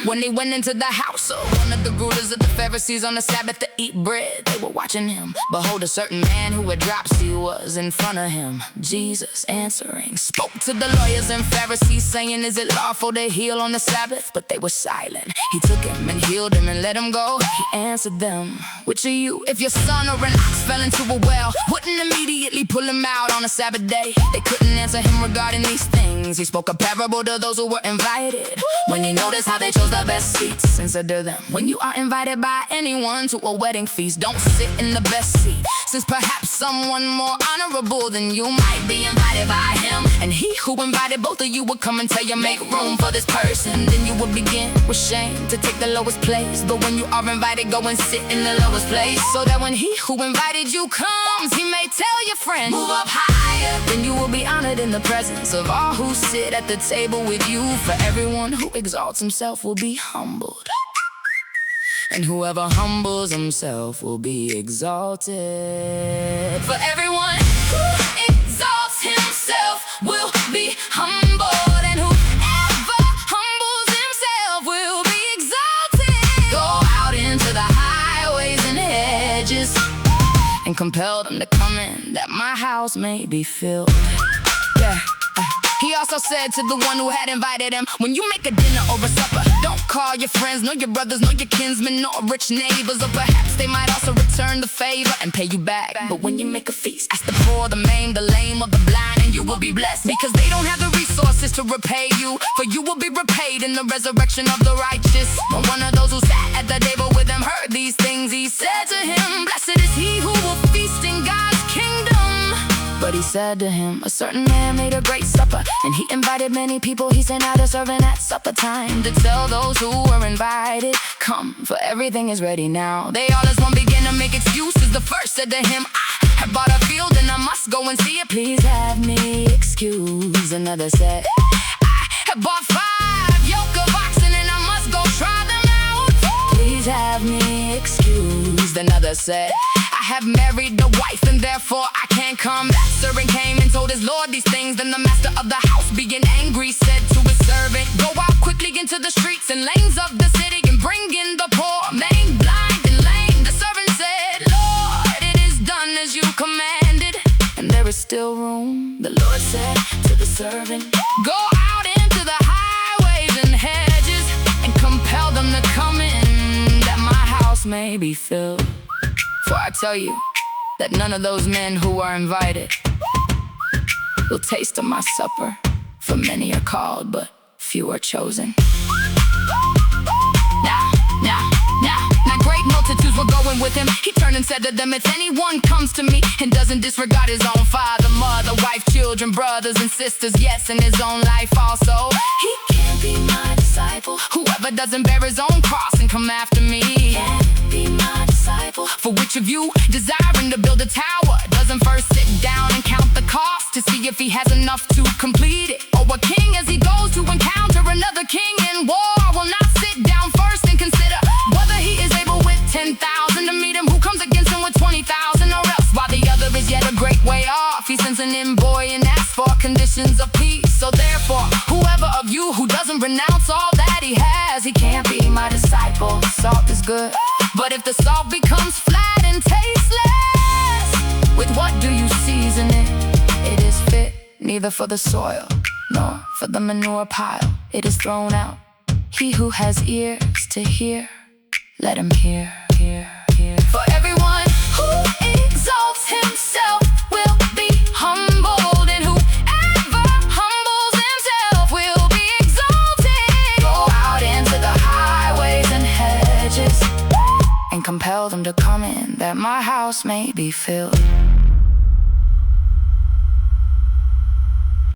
When he went into the house of one of the rulers of the Pharisees on the Sabbath to eat bread, they were watching him. Behold, a certain man who had dropsy was in front of him. Jesus, answering, spoke to the lawyers and Pharisees, saying, is it lawful to heal on the Sabbath? But they were silent. He took him and healed him and let him go. He answered them, which of you, if your son or an ox fell into a well, wouldn't immediately pull him out on a Sabbath day? They couldn't answer him regarding these things. He spoke a parable to those who were invited. When he noticed how they chose the best seats, and said to them, when you are invited by anyone to a wedding feast, don't sit in the best seat, since perhaps someone more honorable than you might be invited by him. And he who invited both of you would come and tell you, make room for this person. Then you would begin with shame to take the lowest place. But when you are invited, go and sit in the lowest place, so that when he who invited you comes, he may tell your friend, move up higher. Then you will be honored in the presence of all who sit at the table with you. For everyone who exalts himself will be humbled, and whoever humbles himself will be exalted. For everyone who exalts himself will be humbled, and whoever humbles himself will be exalted. Go out into the highways and hedges, and compel them to come in, that my house may be filled. Yeah. He also said to the one who had invited him, when you make a dinner or a supper, don't call your friends, nor your brothers, nor your kinsmen, nor rich neighbors, or perhaps they might also return the favor and pay you back. But when you make a feast, ask the poor, the maimed, the lame, or the blind, and you will be blessed, because they don't have the resources to repay you, for you will be repaid in the resurrection of the righteous. When one of those who sat at the table with him heard these things, he said to him, blessed is he who will feast in God's kingdom. But he said to him, a certain man made a great supper, and he invited many people. He sent out a servant at supper time to tell those who were invited, come, for everything is ready now. They all as one began to make excuses. The first said to him, I have bought a field and I must go and see it. Please have me excused. Another said, I have bought 5 yoke of oxen and I must go try them out. Please have me excused. Another said, I have married a wife and therefore I can't come. That servant came and told his lord these things. Then the master of the house, being angry, said to his servant, go out quickly into the streets and lanes of the city, and bring in the poor, maimed, blind, and lame. The servant said, Lord, it is done as you commanded, and there is still room. The Lord said to the servant, go out into the highways and hedges, and compel them to come in, that my house may be filled. For I tell you that none of those men who are invited will taste of my supper. For many are called, but few are chosen. Now great multitudes were going with him. He turned and said to them, if anyone comes to me and doesn't disregard his own father, mother, wife, children, brothers, and sisters, yes, and his own life also, he can't be my disciple. Whoever doesn't bear his own cross and come after me can't be my disciple. For which of you, desiring to build a tower, doesn't first sit down and count the cost to see if he has enough to complete it? Or a king, as he goes to encounter another king in war, will not sit down first and consider whether he is able with 10,000 to meet him who comes against him with 20,000, or else while the other is yet a great way off, he sends an envoy and asks for conditions of peace. So therefore, whoever of you who doesn't renounce all that he has, he can't be my disciple. Salt is good, but if the salt becomes flat and tasteless, with what do you season it? It is fit neither for the soil nor for the manure pile. It is thrown out. He who has ears to hear, let him hear. For everyone who exalts himself will be humbled, and whoever humbles himself will be exalted. Go out into the highways and hedges, and compel them to come in, that my house may be filled.